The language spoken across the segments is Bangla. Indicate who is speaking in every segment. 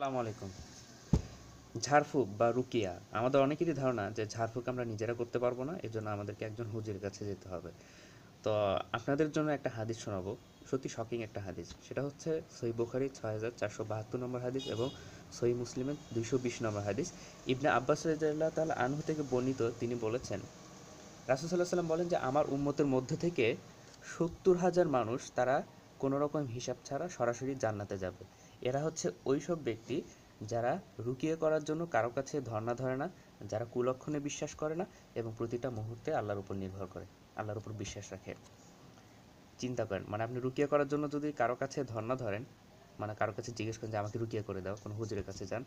Speaker 1: আসসালামু আলাইকুম। ঝাড়ফুঁক বা রুকিয়া আমাদের অনেকেরই ধারণা যে ঝাড়ফুঁক আমরা নিজেরা করতে পারবো না, এজন্য আমাদেরকে একজন হুজুরের কাছে যেতে হবে। তো আপনাদের জন্য একটা হাদিস শোনাবো, সত্যি শকিং একটা হাদিস। সেটা হচ্ছে সহিহ বুখারী 6472 নম্বর হাদিস এবং সহিহ মুসলিমের 220 নম্বর হাদিস। ইবনে আব্বাস রাদিয়াল্লাহু তাআলা আনহু থেকে বর্ণিত, তিনি বলেছেন, রাসূল সাল্লাল্লাহু আলাইহি ওয়াসাল্লাম বলেন যে আমার উম্মতের মধ্যে থেকে ৭০,০০০ মানুষ তারা কোনো রকম হিসাব ছাড়া সরাসরি জান্নাতে যাবে। এরা হচ্ছে ওইসব ব্যক্তি যারা রুকিয়ে করার জন্য কারো কাছে ধর্ণা ধরে না, যারা কুলক্ষণে বিশ্বাস করে না এবং প্রতিটা মুহূর্তে আল্লাহর উপর নির্ভর করে, আল্লাহর উপর বিশ্বাস রাখে। চিন্তা করেন, মানে আপনি রুকিয়া করার জন্য যদি কারো কাছে ধর্ণা ধরেন, মানে কারো কাছে জিজ্ঞেস করেন যে আমাকে রুকিয়া করে দাও, কোনো হুজুরের কাছে যান,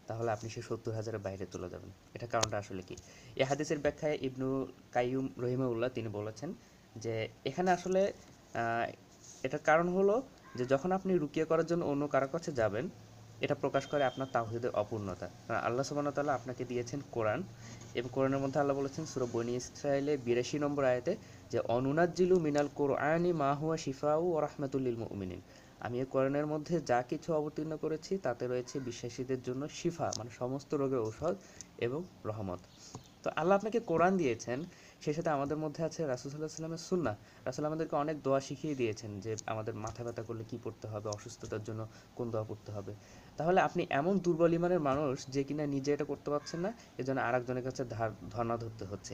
Speaker 1: তাহলে আপনি সেই ৭০,০০০-এর বাইরে চলে যাবেন। এটা কারণটা আসলে কি? এই হাদিসের ব্যাখ্যায় ইবনু কাইয়ুম রহিমাহুল্লাহ তিনি বলেছেন যে এখানে আসলে আহ, এটার কারণ হলো যে যখন আপনি রুকিয়া করার জন্য অন্য কারো কাছে যাবেন, এটা প্রকাশ করে আপনার তাওহীদের অপূর্ণতা। কারণ আল্লাহ সুবহানাহু ওয়া তাআলা আপনাকে দিয়েছেন কোরআন, এবং কোরআনের মধ্যে আল্লাহ বলেছেন সূরা বনী ইসরাঈলের ৮২ নম্বর আয়াতে যে অনুনাজ্জিলু মিনাল কোরআনি মা হুয়া শিফাউ ওয়া রাহমাতুল লিল মুমিনিন। আমি এই কোরআনের মধ্যে যা কিছু অবতীর্ণ করেছি তাতে রয়েছে বিশ্বাসীদের জন্য শিফা, মানে সমস্ত রোগের ঔষধ এবং রহমত। তো আল্লাহ আপনাকে কোরআন দিয়েছেন, সেই সাথে আমাদের মধ্যে আছে রাসূল সাল্লাল্লাহু আলাইহি ওয়াসাল্লামের সুন্নাহ। রাসূল আমাদেরকে অনেক দোয়া শিখিয়ে দিয়েছেন যে আমাদের মাথা ব্যথা করলে কী পড়তে হবে, অসুস্থতার জন্য কোন দোয়া পড়তে হবে। তাহলে আপনি এমন দুর্বল ইমানের মানুষ যে কিনা নিজে এটা করতে পারছেন না, এজন্য আরেকজনের কাছে ধর্ণা ধরতে হচ্ছে।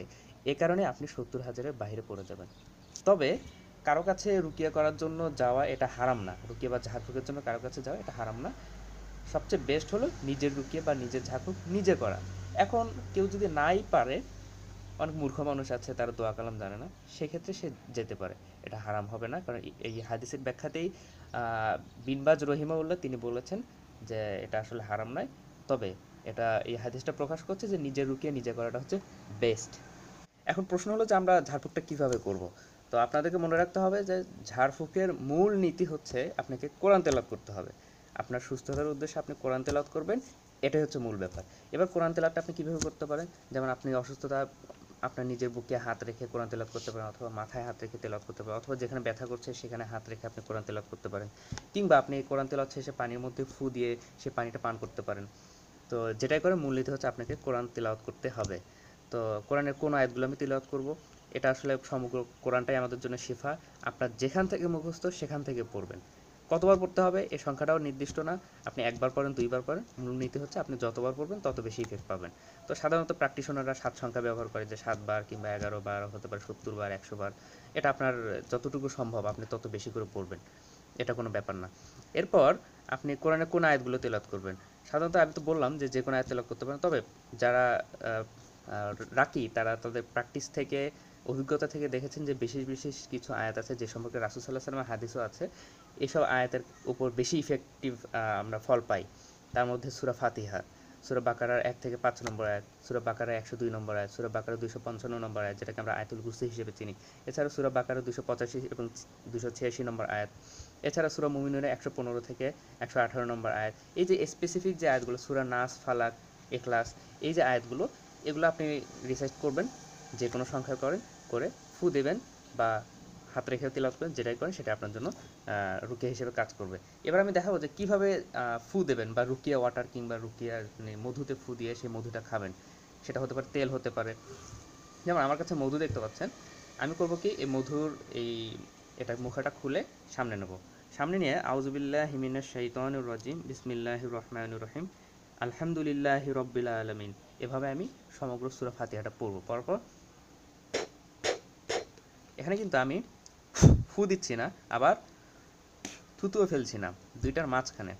Speaker 1: এ কারণে আপনি ৭০,০০০-এর বাইরে পড়ে যাবেন। তবে কারো কাছে রুকিয়া করার জন্য যাওয়া এটা হারাম না, রুকিয়া বা ঝাড়ফুঁকের জন্য কারো কাছে যাওয়া এটা হারাম না। সবচেয়ে বেস্ট হলো নিজের রুকিয়া বা নিজের ঝাড়ফুঁক নিজে করা। এখন কেউ যদি নাই পারে, অনেক মূর্খ মানুষ আছে তারা দোয়া কালাম জানে না, সেক্ষেত্রে সে যেতে পারে, এটা হারাম হবে না। কারণ এই হাদিসের ব্যাখ্যাতেই বিনবাজ রহিমাউল্লাহ তিনি বলেছেন যে এটা আসলে হারাম নয়। তবে এটা এই হাদিসটা প্রকাশ করছে যে নিজের রুকিয়া নিজে করাটা হচ্ছে বেস্ট। এখন প্রশ্ন হলো যে আমরা ঝাড়ফুঁকটা কীভাবে করব। তো আপনাদেরকে মনে রাখতে হবে যে ঝাড়ফুঁকের মূল নীতি হচ্ছে আপনাকে কোরআন তেলাওয়াত করতে হবে। আপনার সুস্থতার উদ্দেশ্যে আপনি কোরআন তেলাওয়াত করবেন, এটাই হচ্ছে মূল ব্যাপার। এবার কোরআন তেলাওয়াতটা আপনি কীভাবে করতে পারেন? যেমন আপনি অসুস্থতা, আপনার নিজের বুকে হাত রেখে কোরআন তেলাওয়াত করতে পারেন, অথবা মাথায় হাত রেখে তেলাওয়াত করতে পারেন, অথবা যেখানে ব্যথা করছে সেখানে হাত রেখে আপনি কোরআন তেলাওয়াত করতে পারেন। কিংবা আপনি কোরআন তেলাওয়াত শেষে পানির মধ্যে ফু দিয়ে সে পানিটা পান করতে পারেন। তো যেটাই করে মূল নীতি হচ্ছে আপনাকে কোরআন তিলাওয়াত করতে হবে। তো কোরআনের কোন আয়াতগুলো আমি তিলাওয়াত করব, এটা আসলে সমগ্র কোরআনটাই আমাদের জন্য শিফা। আপনার যেখান থেকে মুখস্থ সেখান থেকে পড়বেন। কতবার পড়তে হবে এই সংখ্যাটাও নির্দিষ্ট না, আপনি একবার পড়েন, দুইবার পড়েন, মূল নীতি হচ্ছে আপনি যতবার পড়বেন তত বেশি ইফেক্ট পাবেন। তো সাধারণত প্র্যাকটিশনাররা ৭ সংখ্যা ব্যবহার করে, যে ৭ বার কিংবা ১১ বার, হতে পারে ৭০ বার, ১০০ বার। এটা আপনার যতটুকু সম্ভব আপনি তত বেশি করে পড়বেন, এটা কোনো ব্যাপার না। এরপর আপনি কোরআনের কোন আয়াতগুলো তেলাওয়াত করবেন? সাধারণত আমি তো বললাম যে কোনো আয়াত তেলাওয়াত করতে পারেন। তবে যারা আহ, আহ, রাকি তারা তাদের প্র্যাকটিস থেকে, অভিজ্ঞতা থেকে দেখেছেন যে বিশেষ বিশেষ কিছু আয়াত আছে যে সম্পর্কে রাসূল সাল্লাল্লাহু আলাইহি ওয়াসাল্লামের হাদিসও আছে। এসব আয়াতের উপর বেশি ইফেক্টিভ আমরা ফল পাই। তার মধ্যে সূরা ফাতিহা, সূরা বাকারার ১ থেকে ৫ নম্বর আয়াত, সূরা বাকারার ১০২ নম্বর আয়াত, সূরা বাকারার ২৫৫ নম্বর আয়াত, যেটাকে আমরা আয়াতুল কুরসি হিসেবে চিনি। এছাড়াও সূরা বাকারার ২৮৫ এবং ২৮৬ নম্বর আয়াত। এছাড়া সূরা মুমিনুনের ১১৫ থেকে ১১৮ নম্বর আয়াত। এই যে স্পেসিফিক যে আয়াতগুলো, সূরা নাস, ফালাক, ইখলাস, এই যে আয়াতগুলো, এগুলো আপনি রিসাইট করবেন, যে কোনো সংখ্যা করেন, করে ফু দেবেন বা হাত রেখে তিলাওয়াত করেন, যেটাই করেন সেটা আপনার জন্য রুকিয়া হিসেবে কাজ করবে। এবার আমি দেখাবো যে কীভাবে ফু দেবেন, বা রুকিয়া ওয়াটার কিংবা রুকিয়া মানে মধুতে ফু দিয়ে সেই মধুটা খাবেন। সেটা হতে পারে তেল, হতে পারে। যেমন আমার কাছে মধু দেখতে পাচ্ছেন, আমি করব কি, এই মধুর এই এটা মুখাটা খুলে সামনে নেব। সামনে নিয়ে আউযুবিল্লাহি মিনাশ শাইতানির রাজিম বিসমিল্লাহির রহমানির রহিম আলহামদুলিল্লাহি রব্বিল আলামিন, এভাবে আমি সমগ্র সূরা ফাতিহাটা পড়ব। পরপর এখানে কিন্তু আমি ফু দিচ্ছি না, আবার থুতুও ফেলছি না, দুইটার মাঝখানে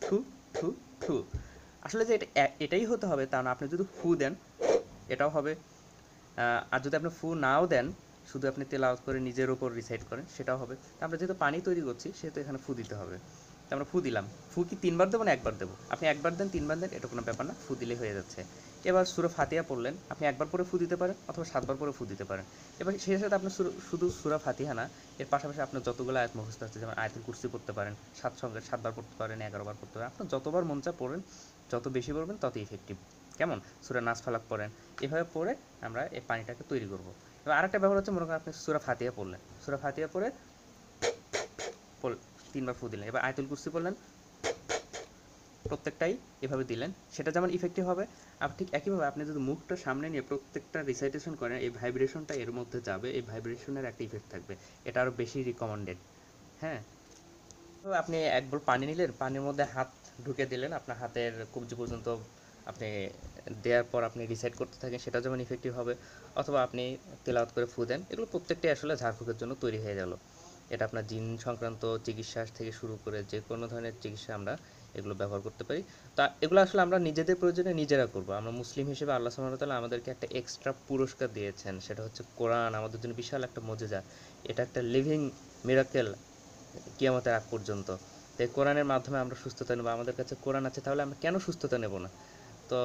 Speaker 1: থু থু থু। আসলে যে এটাই হতে হবে তা না, আপনি যদি ফু দেন এটাও হবে। আর যদি আপনি ফু নাও দেন, শুধু আপনি তেলাওয়াত করে নিজের উপর রিসাইট করেন, সেটাও হবে। তো আমরা যেহেতু পানি তৈরি করছি সেহেতু এখানে ফু দিতে হবে। তো আমরা ফু দিলাম। ফু কি ৩ বার দেবো না ১ বার দেবো? আপনি ১ বার দেন, ৩ বার দেন, এটা কোনো ব্যাপার না, ফু দিলেই হয়ে যাচ্ছে। এবার সূরা ফাতিহা পড়লেন, আপনি ১ বার পরে ফু দিতে পারেন অথবা ৭ বার পরে ফু দিতে পারেন। এবার সেই সাথে আপনার শুধু সূরা ফাতিহা না, এর পাশাপাশি আপনার যতগুলো আয়াত মুখস্থ আছে, যেমন আয়াতুল কুরসি পড়তে পারেন, ৭ বার পড়তে পারেন, ১১ বার পড়তে পারেন, আপনার যতবার মন চায় পড়েন। যত বেশি পড়বেন তত ইফেক্টিভ। কেমন? সূরা নাস, ফালাক পড়েন। এভাবে পড়ে আমরা এই পানিটাকে তৈরি করব। এবার আরেকটা ব্যাপার হচ্ছে, মনে করেন আপনি সূরা ফাতিহা পড়লেন, সূরা ফাতিহা পড়ে ৩ বার ফু দিলেন। এবার আয়াতুল কুরসি পড়লেন, প্রত্যেকটাই এভাবে দিলেন, সেটা যেমন ইফেক্টিভ হবে। আর ঠিক একইভাবে আপনি যদি মুখটা সামনে নিয়ে প্রত্যেকটা রিসাইটেশন করেন, এই ভাইব্রেশনটা এর মধ্যে যাবে, এই ভাইব্রেশনের একটা ইফেক্ট থাকবে। এটা আরও বেশি রিকমেন্ডেড। হ্যাঁ, তো আপনি এক বোল পানি নিলেন, পানির মধ্যে হাত ঢুকে দিলেন, আপনার হাতের কবজি পর্যন্ত আপনি দেওয়ার পর আপনি রিসাইট করতে থাকেন, সেটা যেমন ইফেক্টিভ হবে। অথবা আপনি তেলাওয়াত করে ফু দেন, এগুলো প্রত্যেকটাই আসলে ঝাড়ফুঁকের জন্য তৈরি হয়ে গেল। এটা আপনার জিন সংক্রান্ত চিকিৎসা থেকে শুরু করে যে কোনো ধরনের চিকিৎসা আমরা এগুলো ব্যবহার করতে পারি। তা এগুলো আসলে আমরা নিজেদের প্রয়োজনে নিজেরা করব। আমরা মুসলিম হিসেবে আল্লাহ সুবহানাহু ওয়া তাআলা আমাদেরকে একটা এক্সট্রা পুরস্কার দিয়েছেন, সেটা হচ্ছে কোরআন আমাদের জন্য বিশাল একটা মজেজা। এটা একটা লিভিং মিরাকেল কিয়ামতের আগ পর্যন্ত। তাই কোরআনের মাধ্যমে আমরা সুস্থতা নেব। আমাদের কাছে কোরআন আছে, তাহলে আমরা কেন সুস্থতা নেব না? তো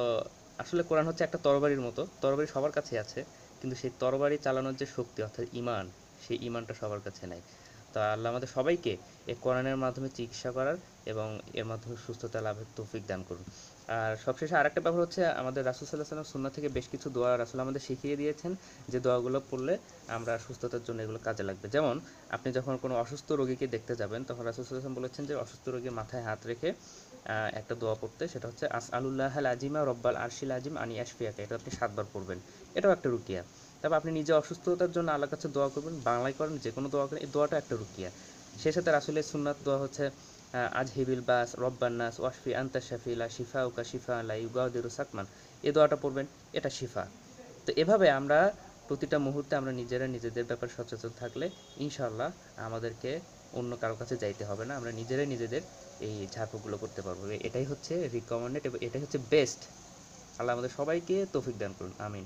Speaker 1: আসলে কোরআন হচ্ছে একটা তরবারির মতো। তরবারি সবার কাছেই আছে, কিন্তু সেই তরবারি চালানোর যে শক্তি অর্থাৎ ঈমান, সেই ঈমানটা সবার কাছে নাই। তো আল্লাহ আমাদের সবাইকে এই কোরআনের মাধ্যমে চিকিৎসা করার এবং এর মাধ্যমে সুস্থতা লাভের তৌফিক দান করুন। আর সবশেষে আরেকটা ব্যাপার হচ্ছে, আমাদের রাসূল সাল্লাল্লাহু আলাইহি ওয়াসাল্লাম সুন্নাহ থেকে বেশ কিছু দোয়া রাসূল আমাদের শিখিয়ে দিয়েছেন, যে দোয়াগুলো পড়লে আমরা সুস্থতার জন্য এগুলো কাজে লাগবে। যেমন আপনি যখন কোনো অসুস্থ রোগীকে দেখতে যাবেন, তখন রাসূল সাল্লাল্লাহু আলাইহি ওয়াসাল্লাম বলেছেন যে অসুস্থ রোগীর মাথায় হাত রেখে একটা দোয়া পড়তে, সেটা হচ্ছে আসআলুল্লাহাল আজিমা রব্বাল আরশিল আজিম আনি আশফিয়াকা। এটা আপনি ৭ বার পড়বেন। এটাও একটা রুকিয়া। তারপর আপনি নিজে অসুস্থতার জন্য আল্লাহর কাছে দোয়া করবেন, বাংলায় করেন, যে কোনো দোয়া করেন, এই দোয়াটা একটা রুকিয়া। সেই সাথে রাসূলের সুন্নাত দোয়া হচ্ছে আজহিবিল বাস রব্বান নাস ওয়াশফি আনতা শাফি লা শিফাউকা শিফাআন লা ইউগাদিরু সাকমান। এই দোয়াটা পড়বেন, এটা শিফা। তো এভাবে আমরা প্রতিটা মুহূর্তে আমরা নিজেরা নিজেদের ব্যাপারে সচেতন থাকলে ইনশাআল্লাহ আমাদেরকে অন্য কারো কাছে যাইতে হবে না, আমরা নিজেরাই নিজেদের এই ঝাড়ফুঁকগুলো করতে পারবো। এটাই হচ্ছে রিকমেন্ডেড এবং এটাই হচ্ছে বেস্ট। আল্লাহ আমাদের সবাইকে তৌফিক দান করুন, আমিন।